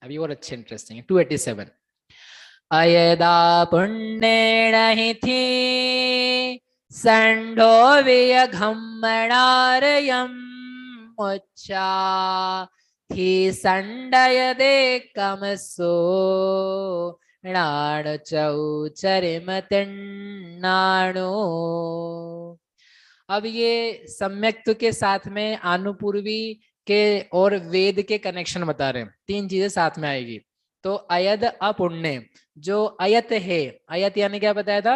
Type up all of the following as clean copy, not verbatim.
अभी और अच्छे इंटरेस्टिंग है। 287 अयदा पुण्येण हि थी संढो वियघम्मणारयम् मुच्चा थी संडय दे कमसो नाण चरिमतिन्नाणो। अब ये सम्यक्त्व के साथ में आनुपूर्वी के और वेद के कनेक्शन बता रहे हैं। तीन चीजें साथ में आएगी। तो अयद अपुण्य, जो अयत है, अयत यानी क्या बताया था,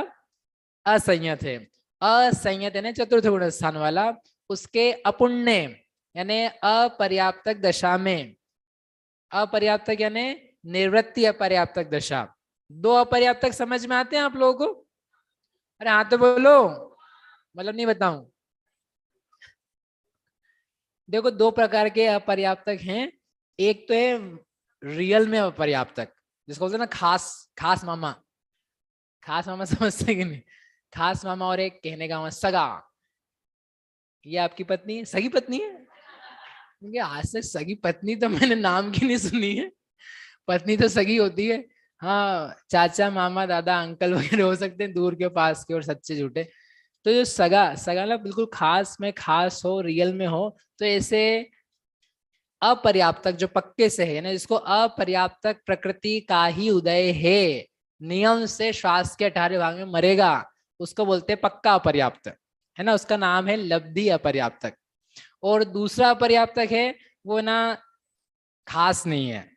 असंयत है। असंयत यानी चतुर्थ गुण स्थान वाला, उसके अपुण्य यानी अपर्याप्तक दशा में, अपर्याप्तक यानी निवृत्ति अपर्याप्तक दशा। दो अपर्याप्तक समझ में आते हैं आप लोगों को? अरे हाँ तो बोलो, मतलब नहीं बताऊं। देखो दो प्रकार के अपर्याप्तक हैं। एक तो है रियल में अपर्याप्तक, जिसको बोलते हैं ना खास खास मामा। खास मामा समझते कि नहीं? खास मामा और एक कहने का सगा। ये आपकी पत्नी, सगी पत्नी है? क्योंकि आज तक सगी पत्नी तो मैंने नाम की नहीं सुनी है। पत्नी तो सगी होती है। हाँ, चाचा मामा दादा अंकल वगैरह हो सकते हैं, दूर के पास के और सच्चे झूठे। तो जो सगा सगा ना बिल्कुल खास में खास हो, रियल में हो, तो ऐसे अपर्याप्तक जो पक्के से है ना, जिसको अपर्याप्तक प्रकृति का ही उदय है, नियम से श्वास के 18 भाग में मरेगा, उसको बोलते हैं पक्का अपर्याप्त, है ना। उसका नाम है लब्धि अपर्याप्तक। और दूसरा अपर्याप्तक है वो ना खास नहीं है,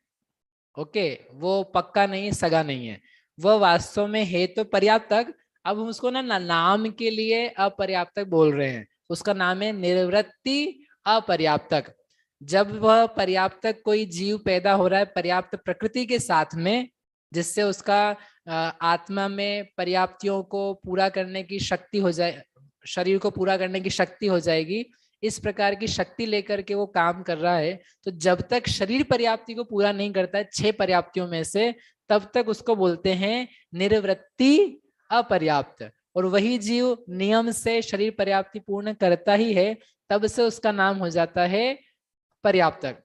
ओके, वो पक्का नहीं, सगा नहीं है, वह वास्तव में है तो पर्याप्तक। अब हम उसको ना नाम के लिए अपर्याप्तक बोल रहे हैं। उसका नाम है निवृत्ति अपर्याप्तक। जब वह पर्याप्तक कोई जीव पैदा हो रहा है पर्याप्त प्रकृति के साथ में, जिससे उसका आत्मा में पर्याप्तियों को पूरा करने की शक्ति हो जाए, शरीर को पूरा करने की शक्ति हो जाएगी, इस प्रकार की शक्ति लेकर के वो काम कर रहा है। तो जब तक शरीर पर्याप्ति को पूरा नहीं करता है 6 पर्याप्तियों में से, तब तक उसको बोलते हैं निवृत्ति अपर्याप्त। और वही जीव नियम से शरीर पर्याप्ति पूर्ण करता ही है, तब से उसका नाम हो जाता है पर्याप्तक।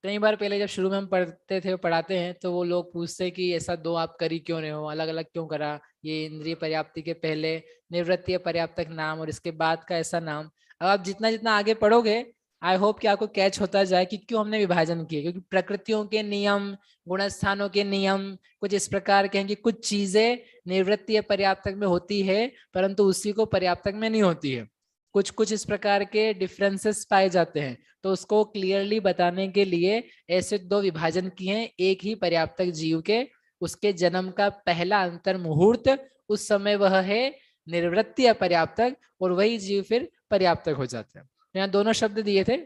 कई बार पहले जब शुरू में हम पढ़ते थे, पढ़ाते हैं, तो वो लोग पूछते हैं कि ऐसा दो आप कर ही क्यों रहे हो, अलग अलग क्यों करा, ये इंद्रिय पर्याप्ति के पहले निवृत्ति पर्याप्तक नाम और इसके बाद का ऐसा नाम। अब आप जितना जितना आगे पढ़ोगे, आई होप कि आपको कैच होता जाए कि क्यों हमने विभाजन किए। क्योंकि प्रकृतियों के नियम, गुण स्थानों के नियम कुछ इस प्रकार के हैं कि कुछ चीजें निवृत्ति पर्याप्तक में होती है, परंतु उसी को पर्याप्तक में नहीं होती है। कुछ कुछ इस प्रकार के डिफरेंसेस पाए जाते हैं। तो उसको क्लियरली बताने के लिए ऐसे दो विभाजन किए हैं। एक ही पर्याप्तक जीव के, उसके जन्म का पहला अंतर मुहूर्त, उस समय वह है निवृत्ति अपर्याप्तक, और वही जीव फिर पर्याप्तक हो जाता है। यहाँ दोनों शब्द दिए थे,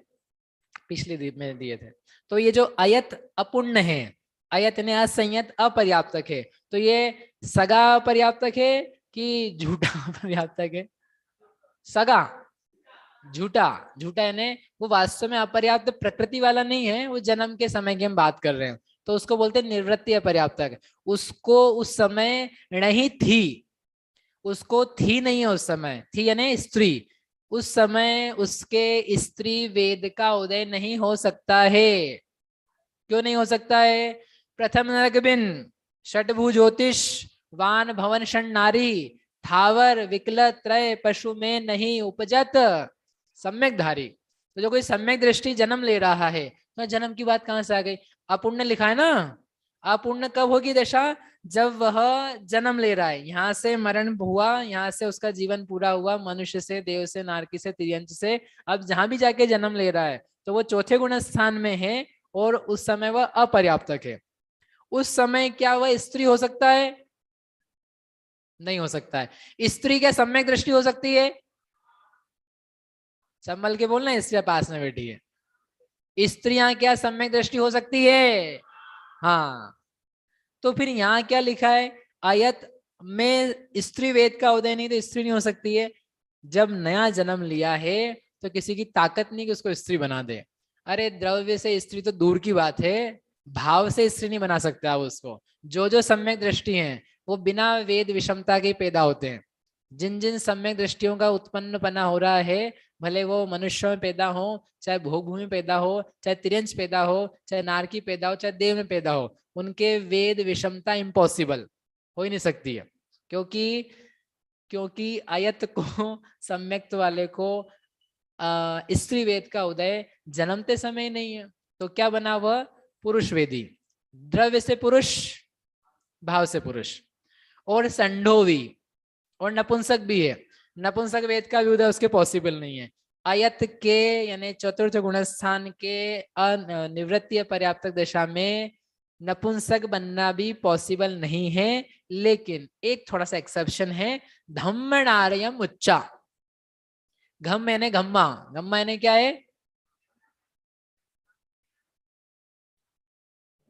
पिछले दीप में दिए थे। तो ये जो अयत अपुण्य है, अयत ने असंयत अपर्याप्तक है, तो ये सगा पर्याप्तक है कि झूठा पर्याप्तक है? सगा, झूठा। झूठा यानी वो वास्तव में अपर्याप्त प्रकृति वाला नहीं है, वो जन्म के समय की हम बात कर रहे हैं, तो उसको बोलते हैं निवृत्ति अपर्याप्तक। उसको उस समय नहीं थी, उसको थी नहीं है उस समय, थी यानी स्त्री, उस समय उसके स्त्री वेद का उदय नहीं हो सकता है। क्यों नहीं हो सकता है? प्रथम नरकबिन षटभु ज्योतिष वान भवन षण नारी थावर विकल त्रय पशु में नहीं उपजत सम्यक धारी। तो जो कोई सम्यक दृष्टि जन्म ले रहा है, तो जन्म की बात कहां से आ गई? अपुण्य लिखा है ना। अपुण्य कब होगी दशा? जब वह जन्म ले रहा है, यहाँ से मरण हुआ, यहाँ से उसका जीवन पूरा हुआ, मनुष्य से, देव से, नारकी से, तिर्यंच से, अब जहां भी जाके जन्म ले रहा है, तो वो चौथे गुण स्थान में है और उस समय वह अपर्याप्तक है। उस समय क्या वह स्त्री हो सकता है? नहीं हो सकता है। स्त्री क्या सम्यक दृष्टि हो सकती है? संभल के बोलना, स्त्री पास में बैठी है। स्त्रियां क्या सम्यक दृष्टि हो सकती है? हाँ। तो फिर यहाँ क्या लिखा है? आयत में स्त्री वेद का उदय नहीं, तो स्त्री नहीं हो सकती है। जब नया जन्म लिया है तो किसी की ताकत नहीं कि उसको स्त्री बना दे। अरे द्रव्य से स्त्री तो दूर की बात है, भाव से स्त्री नहीं बना सकते आप उसको। जो जो सम्यक दृष्टि हैं वो बिना वेद विषमता के पैदा होते हैं। जिन जिन सम्यक दृष्टियों का उत्पन्न पना हो रहा है, भले वो मनुष्य में पैदा हो, चाहे भोग भूमि में पैदा हो, चाहे तिर्यंच पैदा हो, चाहे नारकी पैदा हो, चाहे देव में पैदा हो, उनके वेद विषमता इम्पॉसिबल हो ही नहीं सकती है। क्योंकि क्योंकि आयत को सम्यक्त वाले को स्त्री वेद का उदय जन्मते समय नहीं है, तो क्या बना वह पुरुष वेदी, द्रव्य से पुरुष, भाव से पुरुष, और संडोवी और नपुंसक भी है। नपुंसक वेद का भी उदय उसके पॉसिबल नहीं है। आयत के यानी चतुर्थ गुणस्थान के अनिवृत्तीय पर्याप्तक दशा में नपुंसक बनना भी पॉसिबल नहीं है। लेकिन एक थोड़ा सा एक्सेप्शन है, धम्मनारयम उच्चा। घम यानी घम्मा, घम्मा यानी क्या है,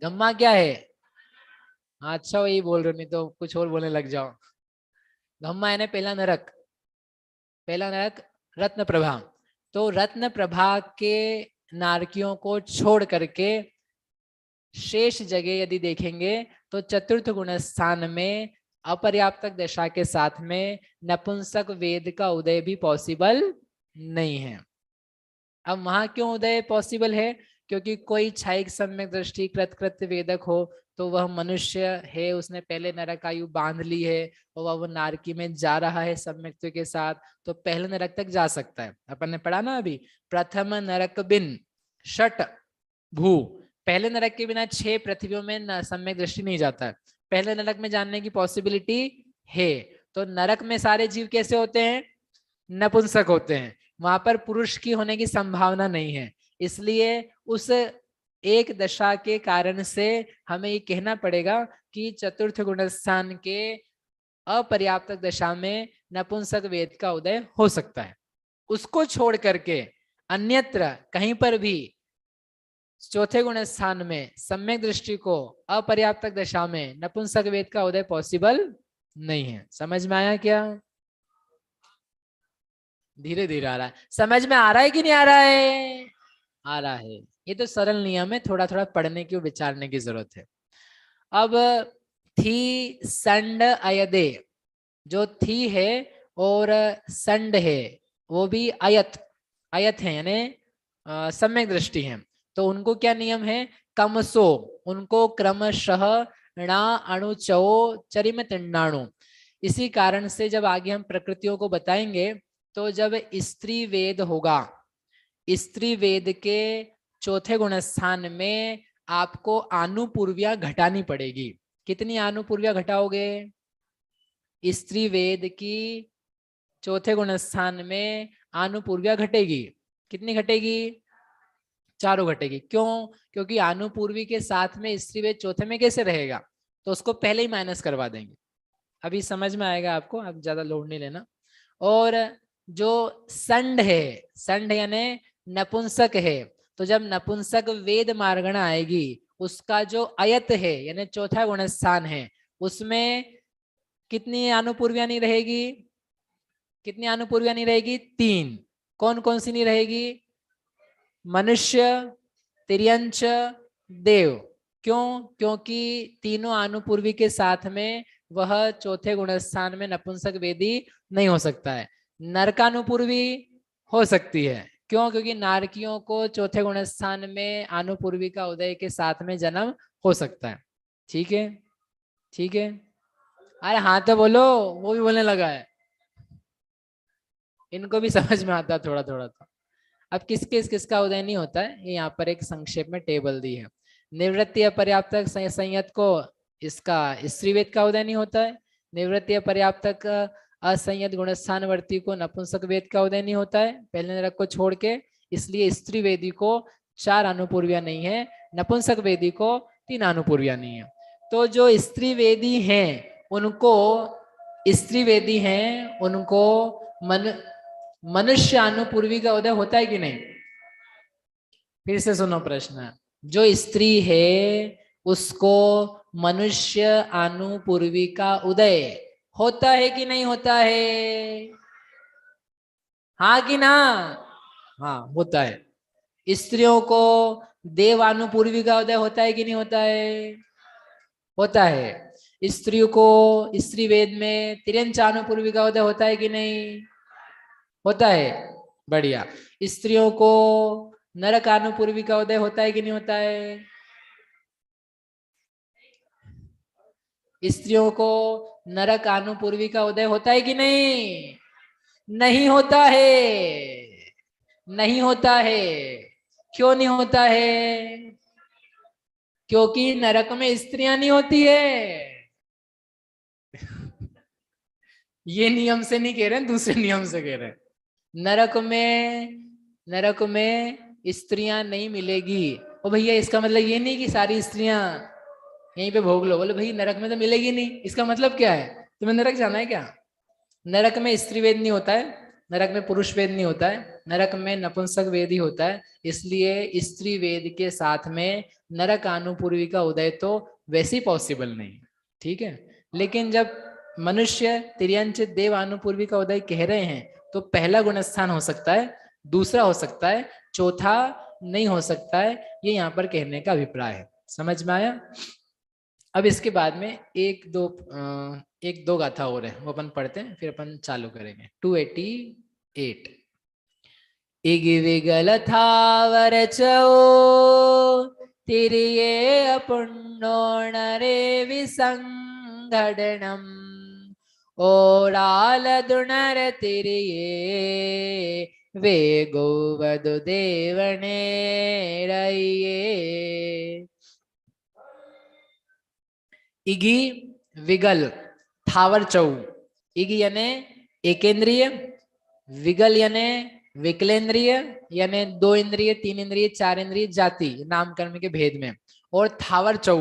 घम्मा क्या है? अच्छा वही बोल रहे हो, नहीं तो कुछ और बोलने लग जाओ। घम्मा यानी पहला नरक, पहला नरक रत्न प्रभा। तो रत्न प्रभा के नारकियों को छोड़ करके शेष जगह यदि देखेंगे तो चतुर्थ गुण स्थान में अपर्याप्तक दशा के साथ में नपुंसक वेद का उदय भी पॉसिबल नहीं है। अब वहां क्यों उदय पॉसिबल है? क्योंकि कोई क्षयिक सम्यक दृष्टि कृत वेदक हो तो वह मनुष्य है, उसने पहले नरक आयु बांध ली है और वह नारकी में जा रहा है सम्यक्त्व के साथ, तो पहले नरक तक जा सकता है। अपन ने पढ़ा ना अभी, प्रथम नरक बिन षट भू, पहले नरक के बिना 6 पृथ्वियों में सम्यक दृष्टि नहीं जाता है, पहले नरक में जानने की पॉसिबिलिटी है। तो नरक में सारे जीव कैसे होते हैं? नपुंसक होते हैं, वहां पर पुरुष की होने की संभावना नहीं है। इसलिए उस एक दशा के कारण से हमें ये कहना पड़ेगा कि चतुर्थ गुणस्थान के अपर्याप्त दशा में नपुंसक वेद का उदय हो सकता है। उसको छोड़ करके अन्यत्र कहीं पर भी चौथे गुण स्थान में सम्यक दृष्टि को अपर्याप्त दशा में नपुंसक वेद का उदय पॉसिबल नहीं है। समझ में आया क्या? धीरे धीरे आ रहा है। समझ में आ रहा है कि नहीं आ रहा है? आ रहा है। ये तो सरल नियम है, थोड़ा थोड़ा पढ़ने की विचारने की जरूरत है। अब थी संड अयदे, जो थी है और संड है वो भी अयत, अयत है यानी सम्यक दृष्टि है। तो उनको क्या नियम है? कमसो, उनको क्रमशः णा अणुचो चरिम तिंडाणु। इसी कारण से जब आगे हम प्रकृतियों को बताएंगे तो जब स्त्री वेद होगा, स्त्री वेद के चौथे गुण स्थान में आपको आनुपूर्विया घटानी पड़ेगी। कितनी आनुपूर्विया घटाओगे? स्त्री वेद की चौथे गुण स्थान में आनुपूर्विया घटेगी। कितनी घटेगी? 4 घटेगी। क्यों? क्योंकि आनुपूर्वी के साथ में स्त्री वेद चौथे में कैसे रहेगा, तो उसको पहले ही माइनस करवा देंगे। अभी समझ में आएगा आपको, अब ज्यादा लोड नहीं लेना। और जो संड है, संड यानी नपुंसक है, तो जब नपुंसक वेद मार्गणा आएगी उसका जो अयत है यानी चौथा गुण स्थान है उसमें कितनी आनुपूर्विया नहीं रहेगी? कितनी आनुपूर्विया नहीं रहेगी? 3। कौन कौन सी नहीं रहेगी? मनुष्य, तिर्यंच, देव। क्यों? क्योंकि तीनों आनुपूर्वी के साथ में वह चौथे गुणस्थान में नपुंसक वेदी नहीं हो सकता है। नरकानुपूर्वी हो सकती है। क्यों? क्योंकि नारकियों को चौथे गुणस्थान में आनुपूर्वी का उदय के साथ में जन्म हो सकता है। ठीक है, ठीक है। अरे हाँ तो बोलो, वो भी बोलने लगा है। इनको भी समझ में आता है थोड़ा थोड़ा तो। अब किसका उदय नहीं होता है, ये यहाँ पर एक संक्षेप में टेबल दी है। निवृत्ति अपर्याप्तक संयत को इसका स्त्रीवेद का उदय नहीं होता है। निवृत्ति अपर्याप्तक असंयत गुणस्थानवर्ती को नपुंसक वेद का उदय नहीं होता है पहले नरक को छोड़ के। इसलिए स्त्री वेदी को 4 अनुपूर्विया नहीं है, नपुंसक वेदी को 3 अनुपूर्विया नहीं है। तो जो स्त्री वेदी हैं उनको, स्त्री वेदी हैं उनको मनुष्य अनुपूर्वी का उदय होता है कि नहीं? फिर से सुनो प्रश्न। जो स्त्री है उसको मनुष्य अनुपूर्वी का उदय होता है कि नहीं होता है? हाँ कि ना? हाँ होता है। स्त्रियों को देवानुपूर्वी का उदय होता है कि नहीं होता है? होता है। स्त्रियों को स्त्री वेद में तिर्यंचानुपूर्वी का उदय होता है कि नहीं? होता है। बढ़िया। स्त्रियों को नरकानुपूर्वी का उदय होता है कि नहीं होता है? स्त्रियों को नरकानुपूर्वी का उदय होता है कि नहीं? नहीं होता है, नहीं होता है। क्यों नहीं होता है? क्योंकि नरक में स्त्रियां नहीं होती है। ये नियम से नहीं कह रहे हैं, दूसरे नियम से कह रहे हैं। नरक में, नरक में स्त्रियां नहीं मिलेगी। ओ भैया, इसका मतलब ये नहीं कि सारी स्त्रियां यहीं पे भोग लो। बोले भाई नरक में तो मिलेगी नहीं, इसका मतलब क्या है? तुम्हें नरक जाना है क्या? नरक में स्त्री वेद नहीं होता है, नरक में पुरुष वेद नहीं होता है, नरक में नपुंसक वेद ही होता है। इसलिए स्त्री वेद के साथ में नरक अनुपूर्वी का उदय तो वैसे ही पॉसिबल नहीं। ठीक है, लेकिन जब मनुष्य तिर्यंच देव अनुपूर्वी का उदय कह रहे हैं तो पहला गुणस्थान हो सकता है, दूसरा हो सकता है, चौथा नहीं हो सकता है। ये यहाँ पर कहने का अभिप्राय है। समझ में आया? अब इसके बाद में एक दो गाथा और है, वो अपन पढ़ते हैं फिर अपन चालू करेंगे। 288। इग विगल थावर चो तिरिये अपुण्यो नरे विसंघडनम ओराल दुणर तिरिये वे गोवधु देवने रहिए। इगी विगल थावर चौ। इगी यानी एकेंद्रिय, विगल यानी विकलेंद्रिय यानी दो इंद्रिय, तीन इंद्रिय, चार इंद्रिय, जाति नामकरण के भेद में। और थावर चौ,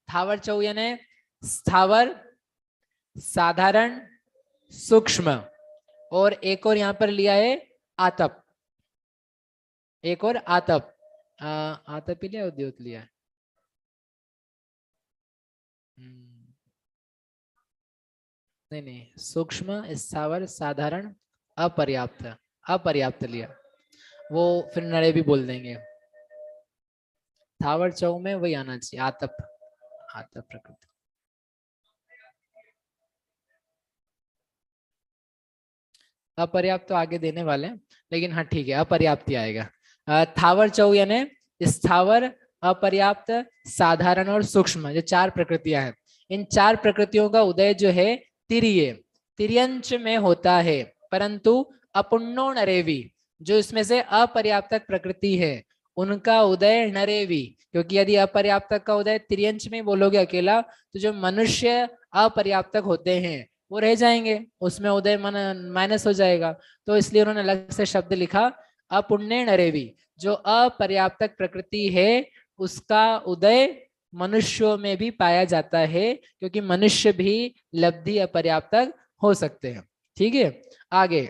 थावर चौ यानी स्थावर, साधारण, सूक्ष्म, और एक और यहां पर लिया है आतप। एक और आतप, आतप ही लिया, उद्योत लिया है। नहीं नहीं, सूक्ष्म, स्थावर, साधारण, अपर्याप्त, अपर्याप्त लिया। वो फिर नरे भी बोल देंगे। थावर चौ में वही आना चाहिए, आतप, आतप प्रकृति। अपर्याप्त तो आगे देने वाले हैं, लेकिन हाँ ठीक है, अपर्याप्त ही आएगा। थावर चौ यानी स्थावर, अपर्याप्त, साधारण और सूक्ष्म, जो चार प्रकृतियां हैं। इन चार प्रकृतियों का उदय जो है तिरिये, तिर्यंच में होता है, परंतु अपुण्यो नरेवी, जो इसमें से अपर्याप्तक प्रकृति है उनका उदय नरेवी। क्योंकि यदि अपर्याप्तक का उदय तिर्यंच में बोलोगे अकेला, तो जो मनुष्य अपर्याप्तक होते हैं वो रह जाएंगे, उसमें उदय मन माइनस हो जाएगा। तो इसलिए उन्होंने अलग से शब्द लिखा अपुण्य नरेवी, जो अपर्याप्तक प्रकृति है उसका उदय मनुष्यों में भी पाया जाता है, क्योंकि मनुष्य भी लब्धि अपर्याप्तक हो सकते हैं। ठीक है, आगे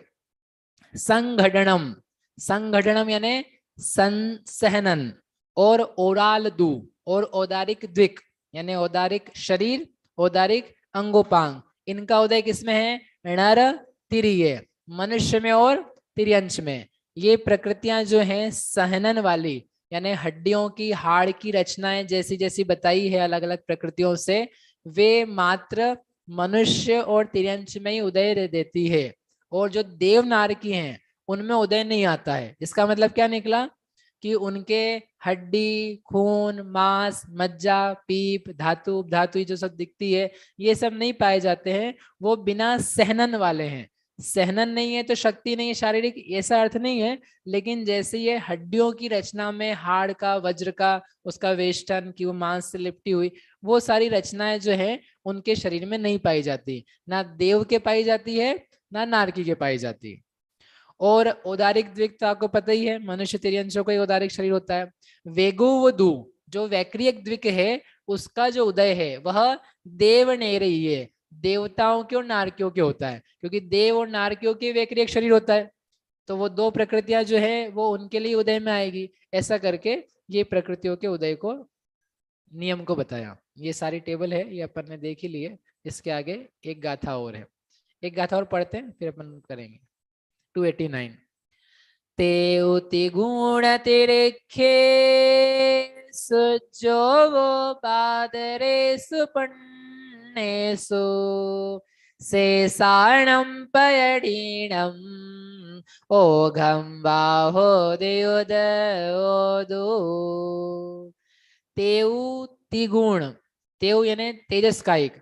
संघटनम, संघटनम यानी संसहनन, और ओराल दू, और औदारिक द्विक यानी औदारिक शरीर, औदारिक अंगोपांग, इनका उदय किसमें है? नर तिरिये, मनुष्य में और तिर्यंश में। ये प्रकृतियां जो हैं सहनन वाली, यानी हड्डियों की, हाड़ की रचनाएं जैसी जैसी बताई है अलग अलग प्रकृतियों से, वे मात्र मनुष्य और तिर्यंश में ही उदय देती है। और जो देव नार की हैं उनमें उदय नहीं आता है। इसका मतलब क्या निकला कि उनके हड्डी, खून, मांस, मज्जा, पीप, धातु, धातु जो सब दिखती है ये सब नहीं पाए जाते हैं। वो बिना सहनन वाले हैं। सहनन नहीं है तो शक्ति नहीं है शारीरिक, ऐसा अर्थ नहीं है, लेकिन जैसे ये हड्डियों की रचना में हाड़ का, वज्र का, उसका वेष्टन की वो मांस से लिपटी हुई, वो सारी रचनाएं जो है उनके शरीर में नहीं पाई जाती, ना देव के पाई जाती है ना नारकी के पाई जाती। और औदारिक द्विक तो आपको पता ही है, मनुष्य तिर्यंशों का औदारिक शरीर होता है। वेगुवधु जो वैक्रियक द्विक है उसका जो उदय है वह देवनेरयी है, देवताओं के और नारकियों के होता है, क्योंकि देव और नारकियों के वैक्रियक शरीर होता है। तो वो दो प्रकृतियां जो है वो उनके लिए उदय में आएगी। ऐसा करके ये प्रकृतियों के उदय को, नियम को बताया। ये सारी टेबल है, ये अपन ने देख ही लिए। इसके आगे एक गाथा और है, एक गाथा और पढ़ते हैं फिर अपन करेंगे। 289। ते उति गुण तिरेखे सुजो वो पादरे सुपन्नेसु शेषाणं पयडीणम् ओघम बाहो देवदो तेउ तिगुण तेउ यानी तेजस कायिक,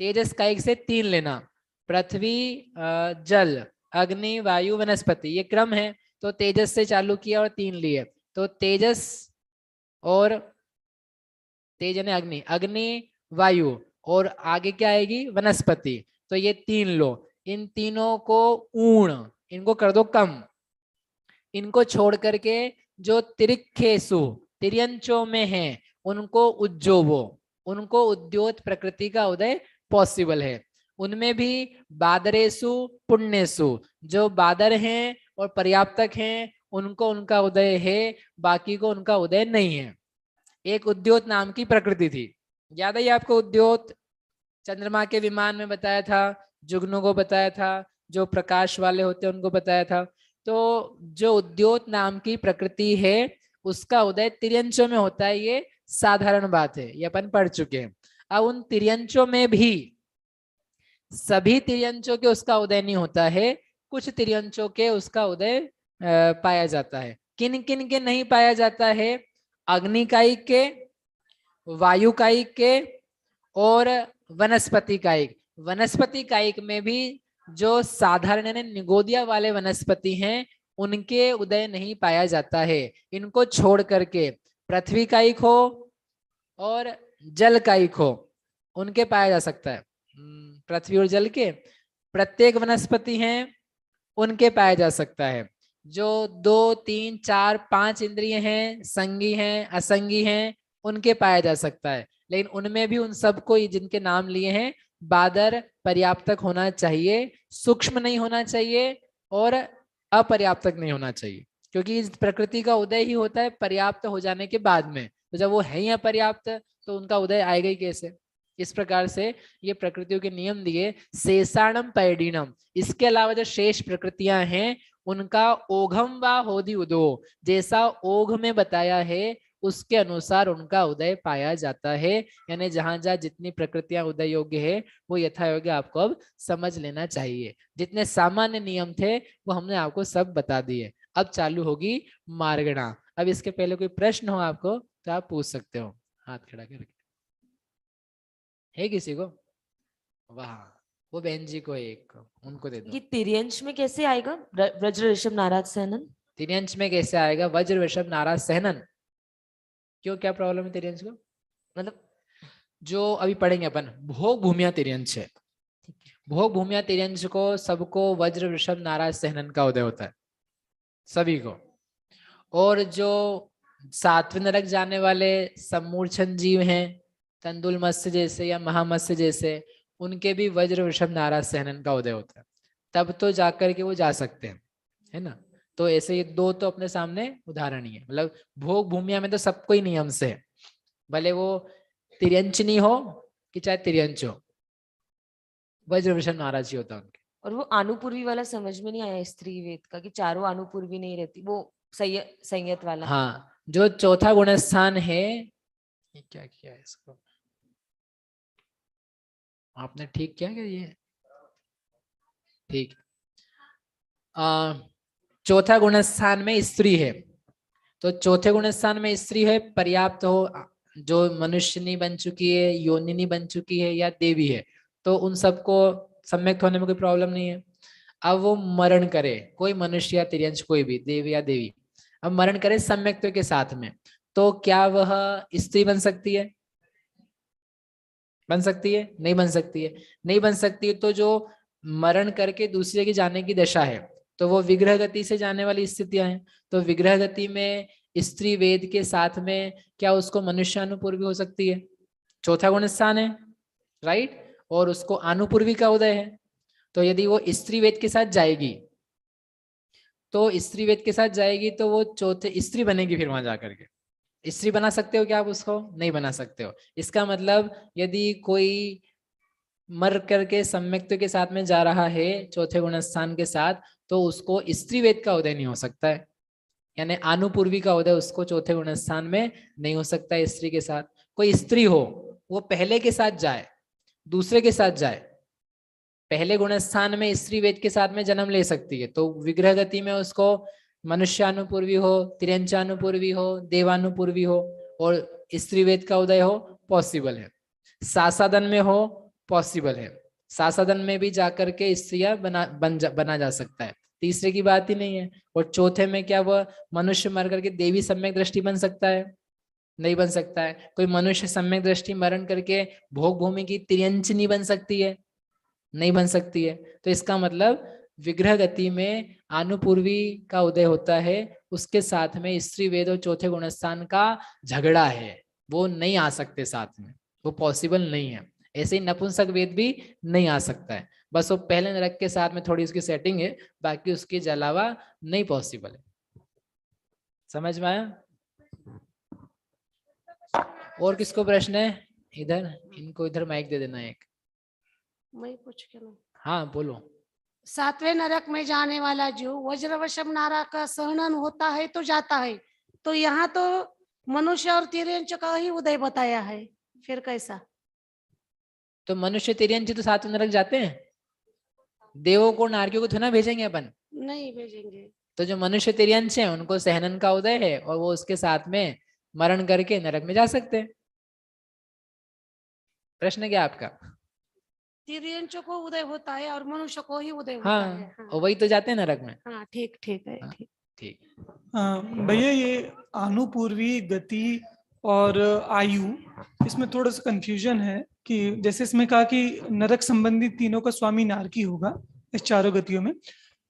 तेजस कायिक से 3 लेना, पृथ्वी जल अग्नि वायु वनस्पति, ये क्रम है। तो तेजस से चालू किया और 3 लिए, तो तेजस और तेज यानी अग्नि, अग्नि वायु और आगे क्या आएगी वनस्पति, तो ये 3 लो। इन तीनों को ऊण, इनको कर दो कम, इनको छोड़ करके जो तिरिक्षेसु तिर्यंचों में है उनको उज्जोवो, उनको उद्योत प्रकृति का उदय पॉसिबल है। उनमें भी बादरेसु पुण्यसु, जो बादर हैं और पर्याप्तक हैं उनको उनका उदय है, बाकी को उनका उदय नहीं है। एक उद्योत नाम की प्रकृति थी, याद है आपको? उद्योत चंद्रमा के विमान में बताया था, जुगनू को बताया था, जो प्रकाश वाले होते हैं उनको बताया था। तो जो उद्योत नाम की प्रकृति है उसका उदय तिर्यंचों में होता है, ये साधारण बात है, ये अपन पढ़ चुके हैं। अब उन तिर्यंचों में भी सभी तिर्यंचों के उसका उदय नहीं होता है, कुछ तिर्यंचों के उसका उदय पाया जाता है। किन किन के नहीं पाया जाता है? अग्नि कायिक के, वायु कायिक के और वनस्पति कायिक। वनस्पति कायिक में भी जो साधारण निगोदिया वाले वनस्पति हैं उनके उदय नहीं पाया जाता है। इनको छोड़ करके पृथ्वी कायिक हो और जल कायिक हो उनके पाया जा सकता है। पृथ्वी और जल के प्रत्येक वनस्पति हैं उनके पाया जा सकता है। जो 2, 3, 4, 5 इंद्रिय हैं, संगी हैं, असंगी हैं, उनके पाया जा सकता है। लेकिन उनमें भी उन सबको जिनके नाम लिए हैं बादर पर्याप्तक होना चाहिए, सूक्ष्म नहीं होना चाहिए और अपर्याप्तक नहीं होना चाहिए, क्योंकि इस प्रकृति का उदय ही होता है पर्याप्त हो जाने के बाद में। तो जब वो है ही अपर्याप्त तो उनका उदय आएगा ही कैसे? इस प्रकार से ये प्रकृतियों के नियम दिए। शेषाणम पैडीनम, इसके अलावा जो शेष प्रकृतियां हैं उनका ओघम व होदि उदो, जैसा ओघ में बताया है उसके अनुसार उनका उदय पाया जाता है। यानी जहां जहां जितनी प्रकृतियां उदय योग्य है वो यथा योग्य आपको अब समझ लेना चाहिए। जितने सामान्य नियम थे वो हमने आपको सब बता दिए। अब चालू होगी मार्गणा। अब इसके पहले कोई प्रश्न हो आपको तो आप पूछ सकते हो, हाथ खड़ा करके। है किसी को? वाह, वो बहन जी को एक, उनको दे दो। ये तिर्यंश में कैसे आएगा? वज्र ऋषभ नाराज सहनन तिर्यंश में कैसे आएगा? वज्र ऋषभ नाराज सहनन, क्यों, क्या प्रॉब्लम है तिर्यंश को? मतलब जो अभी पढ़ेंगे अपन भोग भूमिया तिर्यंश है, भोग भूमिया तिर्यंश को सबको वज्र ऋषभ नाराज सहनन का उदय होता है सभी को। और जो 7वें नरक जाने वाले सम्मूर्छन जीव हैं, तंदुल मत्स्य जैसे या महामत्स्य जैसे, उनके भी वज्र वृषभ नाराज सहनन का उदय होता है, तब तो जाकर के वो जा सकते हैं, है ना? तो ऐसे ये 2 तो अपने सामने उदाहरण ही है। मतलब भोग भूमिया में तो सबको ही नियम से है, भले वो तिर्यंचनी हो कि चाहे तिर्यंच हो, वज्र वृषभ नाराज ही होता है उनके। और वो आनुपूर्वी वाला समझ में नहीं आया स्त्री वेद का, कि चारों आनुपूर्वी नहीं रहती, वो संयत वाला। हाँ, जो चौथा गुणस्थान है, ये क्या किया है इसको आपने? ठीक क्या ये? ठीक। चौथा गुणस्थान में स्त्री है, तो चौथे गुणस्थान में स्त्री है, पर्याप्त हो, जो मनुष्यनी बन चुकी है, योनिनी बन चुकी है या देवी है, तो उन सबको सम्यक्त होने में कोई प्रॉब्लम नहीं है। अब वो मरण करे, कोई मनुष्य या तिर्यंश, कोई भी देव या देवी, अब मरण करे सम्यक्त्व के साथ में, तो क्या वह स्त्री बन सकती है? बन सकती है? नहीं बन सकती है। नहीं बन सकती है तो जो मरण करके दूसरे की जाने की दशा है तो वो विग्रह गति से जाने वाली स्थितियां हैं। तो विग्रह गति में स्त्री वेद के साथ में क्या उसको मनुष्यानुपूर्वी हो सकती है? चौथा गुण स्थान है, राइट, और उसको आनुपूर्वी का उदय है। तो यदि वो स्त्री वेद के साथ जाएगी तो स्त्री वेद के साथ जाएगी तो वो चौथे स्त्री बनेगी, फिर वहां जाकर के स्त्री बना सकते हो क्या आप उसको? नहीं बना सकते हो। इसका मतलब यदि कोई मर करके सम्यक्त्व के साथ में जा रहा है चौथे गुणस्थान के साथ, तो उसको स्त्री वेद का उदय नहीं हो सकता है, यानी आनुपूर्वी का उदय उसको चौथे गुणस्थान में नहीं हो सकता है स्त्री के साथ। कोई स्त्री हो, वो पहले के साथ जाए, दूसरे के साथ जाए, पहले गुणस्थान में स्त्री वेद के साथ में जन्म ले सकती है, तो विग्रह गति में उसको मनुष्यानुपूर्वी हो, तिर्यंचानुपूर्वी हो, देवानुपूर्वी हो और स्त्री वेद का उदय हो, पॉसिबल है। सासादन में हो, पॉसिबल है। सासादन में भी जाकर के स्त्रियां बना जा सकता है, तीसरे की बात ही नहीं है। और चौथे में क्या वह मनुष्य मर करके देवी सम्यक दृष्टि बन सकता है? नहीं बन सकता है। कोई मनुष्य सम्यक दृष्टि मरण करके भोग भूमि की तिर्यंचनी बन सकती है? नहीं बन सकती है। तो इसका मतलब विग्रह गति में आनुपूर्वी का उदय होता है, उसके साथ में स्त्री वेद और चौथे गुणस्थान का झगड़ा है, वो नहीं आ सकते साथ में, वो पॉसिबल नहीं है। ऐसे ही नपुंसक वेद भी नहीं आ सकता है, बस वो पहले नरक के साथ में थोड़ी उसकी सेटिंग है, बाकी उसके अलावा नहीं पॉसिबल है। समझ में आया? और किसको प्रश्न है? इधर इनको इधर माइक दे देना एक। मैं पूछ के ना, हाँ बोलो। 7वें नरक में जाने वाला जो वज्रवशम नारा का सहनन होता है तो जाता है, तो यहाँ तो मनुष्य और तिर्यंच का ही उदय बताया है, फिर कैसा? तो मनुष्य तिर्यंच तो 7वें नरक जाते हैं, देवों को नारकियों को थोड़ा ना भेजेंगे अपन। नहीं भेजेंगे। तो जो मनुष्य तिर्यंच है उनको सहनन का उदय है और वो उसके साथ में मरण करके नरक में जा सकते हैं। प्रश्न क्या आपका? तिर्यंच को उदय होता है और मनुष्य को ही उदय होता हाँ, है। हाँ और वही तो जाते हैं नरक में। हाँ, ठीक ठीक है, हाँ, ठीक। ठीक। भैया ये आनुपूर्वी, गति और आयु, इसमें थोड़ा सा कंफ्यूजन है कि जैसे इसमें कहा कि नरक संबंधी तीनों का स्वामी नारकी होगा इस चारों गतियों में,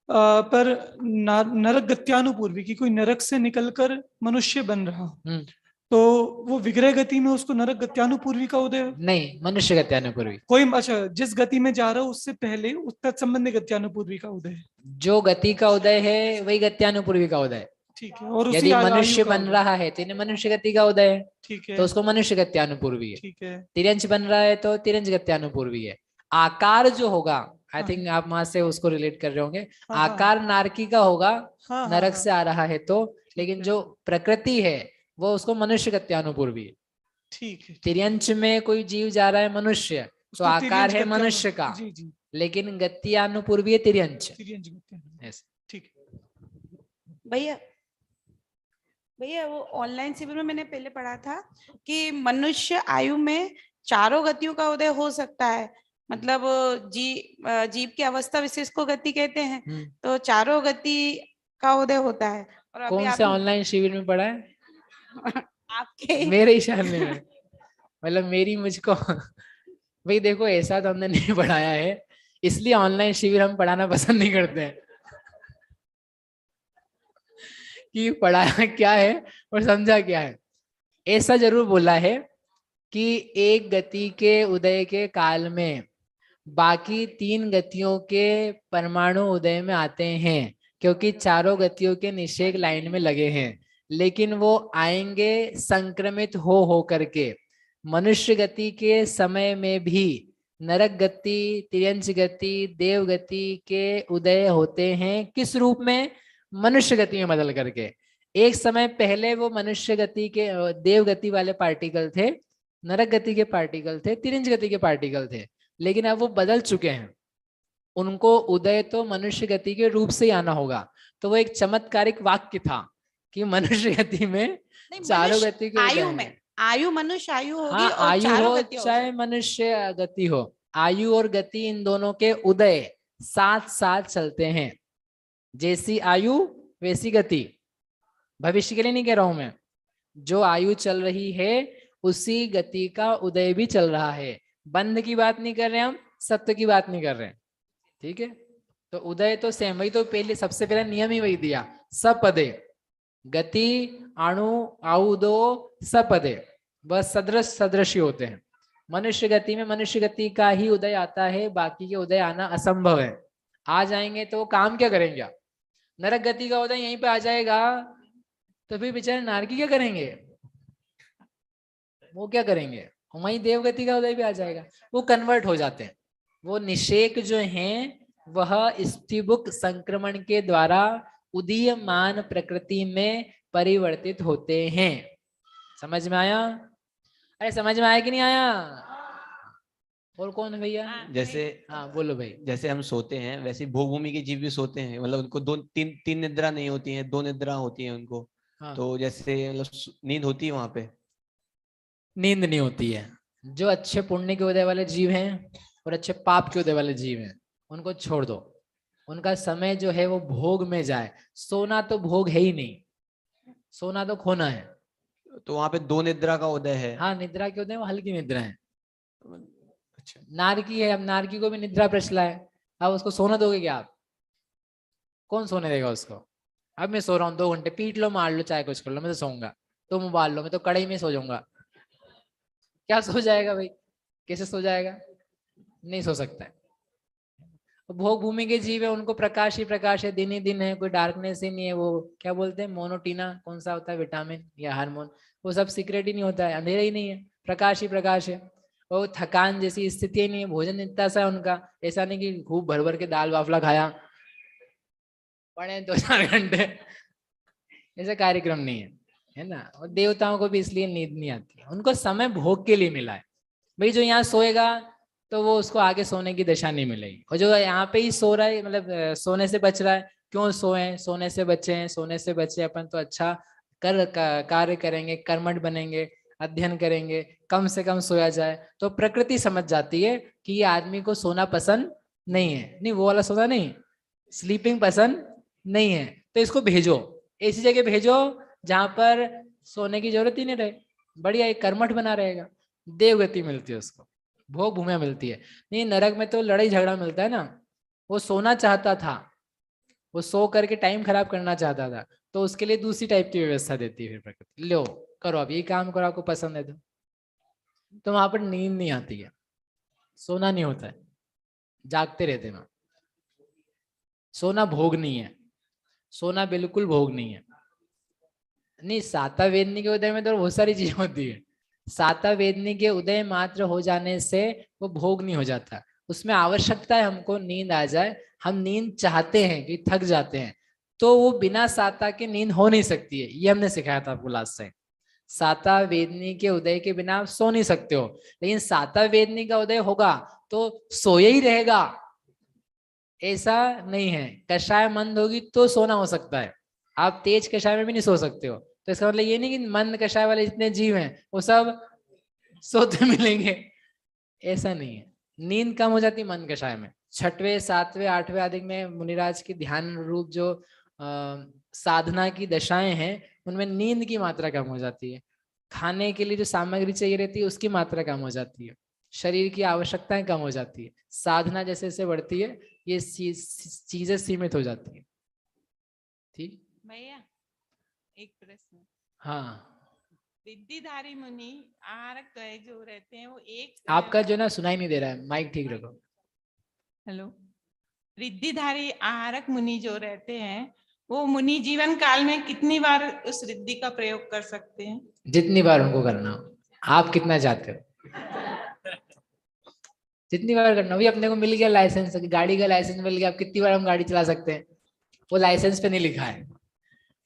पर नरक गत्यानुपूर्वी की कोई नरक से निकलकर मनुष्य बन रहा हो, तो वो विग्रह गति में उसको नरक गत्यानुपूर्वी का उदय? नहीं, मनुष्य गत्यानुपूर्वी। कोई, अच्छा, जिस गति में जा रहा हो उससे पहले उस तत्संबंधी गत्यानुपूर्वी का उदय? जो गति का उदय है वही गत्यानुपूर्वी का उदय है। ठीक है। और उसी यदि आयु मनुष्य का बन उदय? रहा है तो इन्हें मनुष्य गति का उदय है, ठीक है, तो उसको मनुष्य गत्यानुपूर्वी है। ठीक है। तिर्यंच बन रहा है तो तिर्यंच गत्यानुपूर्वी है। आकार जो होगा, आई हाँ। थिंक आप वहां से उसको रिलेट कर रहे होंगे, हाँ, हाँ। आकार नारकी का होगा, हाँ, नरक हाँ, से आ रहा है तो, लेकिन है। जो प्रकृति है वो उसको मनुष्य गत्यानुपूर्वी है। ठीक है। तिर्यंच में कोई जीव जा रहा है मनुष्य, तो उसको आकार तिर्यंच है गत्यानु- मनुष्य का, जी जी, लेकिन गत्यानुपूर्वी है तिर्यंच। तिर्यंच गत्यानु। Yes. ठीक है। भैया भैया वो ऑनलाइन शिविर में मैंने पहले पढ़ा था कि मनुष्य आयु में चारों गतियों का उदय हो सकता है, मतलब जीव की अवस्था विशेष को गति कहते हैं, तो चारों गति का उदय होता है। और अभी कौन से ऑनलाइन शिविर में पढ़ा है? आपके मेरे ही जानने में, मतलब मेरी मुझको भाई देखो, ऐसा तो हमने नहीं पढ़ाया है, इसलिए ऑनलाइन शिविर हम पढ़ाना पसंद नहीं करते हैं कि पढ़ाया क्या है और समझा क्या है। ऐसा जरूर बोला है कि एक गति के उदय के काल में बाकी 3 गतियों के परमाणु उदय में आते हैं, क्योंकि चारों गतियों के निषेक लाइन में लगे हैं, लेकिन वो आएंगे संक्रमित हो करके। मनुष्य गति के समय में भी नरक गति, तिर्यंच गति, देव गति के उदय होते हैं। किस रूप में? मनुष्य गति में बदल करके। एक समय पहले वो मनुष्य गति के, देव गति वाले पार्टिकल थे, नरक गति के पार्टिकल थे, तिर्यंच गति के पार्टिकल थे, लेकिन अब वो बदल चुके हैं। उनको उदय तो मनुष्य गति के रूप से ही आना होगा। तो वो एक चमत्कारिक वाक्य था कि मनुष्य गति में चारों गति के आयु उदय में हैं। आयु मनुष्य आयु होगी, हाँ, और आयु चारों हो गति चाहे मनुष्य गति हो, आयु और गति इन दोनों के उदय साथ साथ चलते हैं। जैसी आयु वैसी गति। भविष्य के लिए नहीं कह रहा हूं मैं, जो आयु चल रही है उसी गति का उदय भी चल रहा है। बंध की बात नहीं कर रहे हम, सत्य की बात नहीं कर रहे हैं, ठीक है? तो उदय तो सेम, वही तो पहले सबसे पहला नियम ही वही दिया, सपदे गति अणु आउदो सपदे, बस सदृश सदृश ही होते हैं। मनुष्य गति में मनुष्य गति का ही उदय आता है, बाकी के उदय आना असंभव है। आ जाएंगे तो वो काम क्या करेंगे? नरक गति का उदय यहीं पे आ जाएगा तो फिर बेचारे नारकी क्या करेंगे? वो क्या करेंगे? वही देवगति का उदय भी आ जाएगा, वो कन्वर्ट हो जाते हैं। वो निषेक जो हैं वह स्थिबुक संक्रमण के द्वारा उदीयमान प्रकृति में परिवर्तित होते हैं। समझ में आया? अरे समझ में आया कि नहीं आया? और कौन है भैया? जैसे हाँ बोलो भाई। जैसे हम सोते हैं वैसे भोग भूमि के जीव भी सोते हैं, मतलब उनको दो तीन तीन निद्रा नहीं होती है, 2 निद्रा होती है उनको। हाँ। तो जैसे मतलब नींद होती है वहां पे? नींद नहीं होती है। जो अच्छे पुण्य के उदय वाले जीव हैं और अच्छे पाप के उदय वाले जीव हैं उनको छोड़ दो। उनका समय जो है वो भोग में जाए। सोना तो भोग है ही नहीं, सोना तो खोना है। तो वहां पे 2 निद्रा का उदय है। हाँ निद्रा के उदय वो हल्की निद्रा है। अच्छा। नारकी है, अब नारकी को भी निद्रा प्रचला है, अब उसको सोना दोगे क्या आप? कौन सोने देगा उसको? अब मैं सो रहा हूँ 2 घंटे, पीट लो मार लो चाहे कुछ कर लो, मैं तो सोऊंगा। तुम उबाल लो, मैं तो कड़ाई में सो जाऊंगा। क्या सो जाएगा भाई? कैसे सो जाएगा? नहीं सो सकता है। भोग भूमि के जीव है, उनको प्रकाश ही प्रकाश है, दिन ही दिन है, कोई डार्कनेस ही नहीं है। वो क्या बोलते हैं मोनोटीना, कौन सा होता है विटामिन या हार्मोन, वो सब सीक्रेट ही नहीं होता है, अंधेरा ही नहीं है, प्रकाश ही प्रकाश है। वो थकान जैसी स्थिति ही नहीं है, भोजन इतना सा है उनका, ऐसा नहीं कि खूब भर भर के दाल वाफला खाया पड़े 2-4 घंटे, ऐसा कार्यक्रम नहीं है ना। और देवताओं को भी इसलिए नींद नहीं आती है, उनको समय भोग के लिए मिला है। भाई जो यहाँ सोएगा तो वो उसको आगे सोने की दशा नहीं मिलेगी, और जो यहाँ पे ही सो रहा है मतलब सोने से बच रहा है, क्यों सोए? सोने से बचे हैं, सोने से बचे अपन तो अच्छा कार्य करेंगे, कर्मठ बनेंगे, अध्ययन करेंगे, कम से कम सोया जाए। तो प्रकृति समझ जाती है कि ये आदमी को सोना पसंद नहीं है, नहीं वो वाला सोना नहीं, स्लीपिंग पसंद नहीं है, तो इसको भेजो, ऐसी जगह भेजो जहां पर सोने की जरूरत ही नहीं रहे, बढ़िया एक कर्मठ बना रहेगा, देवगति मिलती है उसको, भोग भूमिया मिलती है। नहीं नरक में तो लड़ाई झगड़ा मिलता है ना। वो सोना चाहता था, वो सो करके टाइम खराब करना चाहता था, तो उसके लिए दूसरी टाइप की व्यवस्था देती है फिर प्रकृति, लो करो अब ये काम करो, आपको पसंद है तो वहां पर नींद नहीं आती है, सोना नहीं होता है, जागते रहते हैं। सोना भोग नहीं है, सोना बिल्कुल भोग नहीं है। नहीं साता वेदनी के उदय में तो बहुत सारी चीजें होती है, साता वेदनी के उदय मात्र हो जाने से वो भोग नहीं हो जाता, उसमें आवश्यकता है हमको नींद आ जाए, हम नींद चाहते हैं कि थक जाते हैं, तो वो बिना साता के नींद हो नहीं सकती है। ये हमने सिखाया था आपको लास्ट टाइम, साता वेदनी के उदय के बिना आप सो नहीं सकते हो, लेकिन साता वेदनी का उदय होगा तो सोया ही रहेगा ऐसा नहीं है। कषाय मंद होगी तो सोना हो सकता है, आप तेज कषाय में भी नहीं सो सकते हो, तो इसका मतलब ये नहीं कि मंद कषाय वाले जितने जीव हैं वो सब सोते मिलेंगे, ऐसा नहीं है। नींद कम हो जाती है मंद कषाय में। 6वें 7वें 8वें आदि में मुनिराज की ध्यान रूप जो साधना की दशाएं हैं उनमें नींद की मात्रा कम हो जाती है, खाने के लिए जो सामग्री चाहिए रहती है उसकी मात्रा कम हो जाती है, शरीर की आवश्यकताएं कम हो जाती है, साधना जैसे जैसे बढ़ती है ये चीजें सीमित हो जाती है। ठीक भैया एक प्रश्न। हाँ रिद्धिधारी मुनि आहारक गए जो रहते हैं वो एक आपका जो ना सुनाई नहीं दे रहा है, माइक ठीक रखो। हेलो, रिद्धिधारी आहारक मुनि जो रहते हैं वो मुनि जीवन काल में कितनी बार उस रिद्धि का प्रयोग कर सकते हैं? जितनी बार उनको करना हो, आप कितना चाहते हो जितनी बार करना हो। भी अपने को मिल गया लाइसेंस, गाड़ी का लाइसेंस मिल गया, आप कितनी बार हम गाड़ी चला सकते हैं, वो लाइसेंस पे नहीं लिखा है,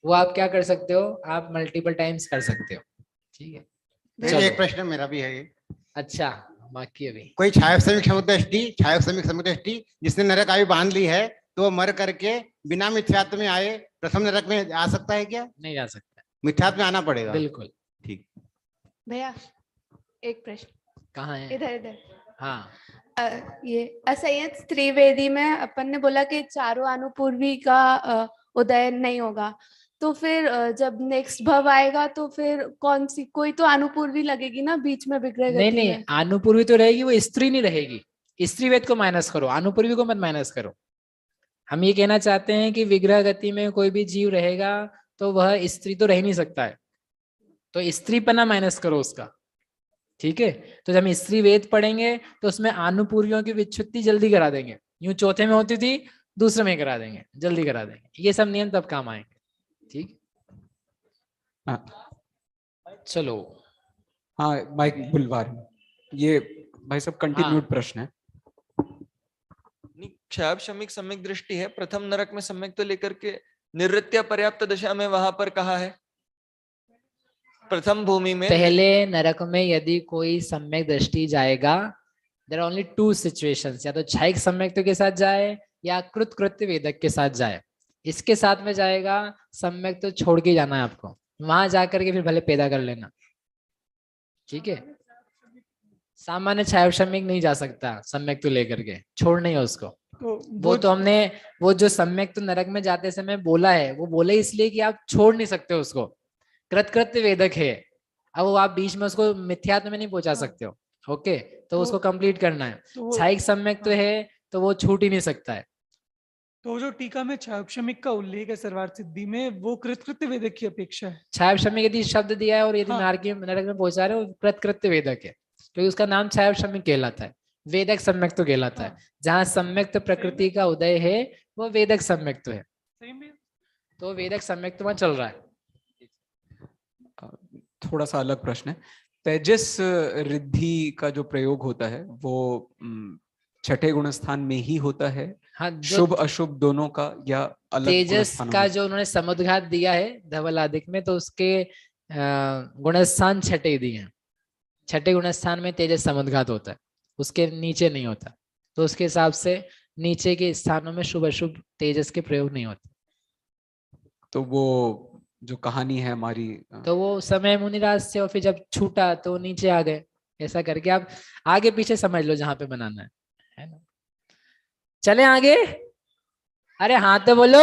वो आप क्या कर सकते हो, आप मल्टीपल टाइम्स कर सकते हो। ठीक है देखिए, एक प्रश्न मेरा भी है ये। अच्छा बाकी अभी कोई छायोश्रमिक समुद्रष्टि जिसने नरक आयु बांध ली है तो वो मर करके बिना मिथ्यात्व में आए प्रथम नरक में आ सकता है क्या? नहीं जा सकता, मिथ्यात्व में आना पड़ेगा। बिल्कुल। ठीक भैया एक प्रश्न। कहाँ है? इधर इधर। हाँ ये असंयत त्रिवेदी में अपन ने बोला कि चारों अनुपूर्वी का उदय नहीं होगा, तो फिर जब नेक्स्ट भव आएगा तो फिर कौन सी, कोई तो अनुपूर्वी लगेगी ना बीच में विग्रह नहीं गति नहीं में। अनुपूर्वी तो रहेगी, वो स्त्री नहीं रहेगी, स्त्री वेद को माइनस करो, अनुपूर्वी को मत माइनस करो। हम ये कहना चाहते हैं कि विग्रह गति में कोई भी जीव रहेगा तो वह स्त्री तो रह नहीं सकता है, तो स्त्री पना माइनस करो उसका। ठीक है, तो जब हम स्त्री वेद पढ़ेंगे तो उसमें अनुपूर्वियों की विच्छुत्ति जल्दी करा देंगे, यूं चौथे में होती थी दूसरे में करा देंगे, जल्दी करा देंगे, ये सब नियम तब काम आएंगे। ठीक चलो हाँ माइक बुलवा रही हूँ। ये भाई सब कंटिन्यूड हाँ। प्रश्न है। क्षाब शमिक सम्यक दृष्टि है, प्रथम नरक में सम्यक तो लेकर के निवृत्तिया पर्याप्त दशा में वहां पर कहा है प्रथम भूमि में। पहले नरक में यदि कोई सम्यक दृष्टि जाएगा there are only two situations, या तो क्षयिक सम्यक्त्व के साथ जाए या कृत वेदक के साथ जाए। इसके साथ में जाएगा सम्यक तो छोड़ के जाना है आपको, वहां जाकर के फिर भले पैदा कर लेना, ठीक है। सामान्य छायाश्रमिक नहीं जा सकता सम्यक तो लेकर के, छोड़ नहीं है उसको। वो तो हमने वो जो सम्यक तो नरक में जाते समय बोला है, वो बोले इसलिए कि आप छोड़ नहीं सकते उसको, कृत्य वेदक है। अब वो आप बीच में उसको मिथ्यात्व में नहीं पहुंचा सकते हो, ओके, तो उसको कंप्लीट करना है। छायिक सम्यक तो है तो वो छूट ही नहीं सकता है। तो जो टीका में छायाक्षमिक का उल्लेख है सर्वार्थ सिद्धि में, वो कृत्य वेदक की अपेक्षा है। छायाक्षमिक यदि शब्द दिया है और यदि नरक में पहुंचा रहे हो, कृत्य वेदक है, क्योंकि उसका नाम छायाक्षमिक कहलाता है, वेदक सम्यक तो कहलाता है। जहाँ सम्यक प्रकृति का उदय है वो वेदक सम्यक तो है, तो वेदक सम्यक तो वहां चल रहा है। थोड़ा सा अलग प्रश्न है, तेजस रिद्धि का जो प्रयोग होता है वो छठे गुण स्थान में ही होता है? हाँ, शुभ अशुभ दोनों का, या अलग तेजस का जो उन्होंने समुद्घात दिया है धवलादिक में, तो उसके गुणस्थान छठे दिए हैं। छठे गुणस्थान में तेजस समुद्घात होता है, उसके नीचे नहीं होता, तो उसके हिसाब से नीचे के स्थानों में शुभ अशुभ तेजस के प्रयोग नहीं होते। तो वो जो कहानी है हमारी, तो वो समय मुनिराज से, और फिर जब छूटा तो नीचे आ गए, ऐसा करके आप आगे पीछे समझ लो जहां पे बनाना है ना। चले आगे, अरे हाँ तो बोलो।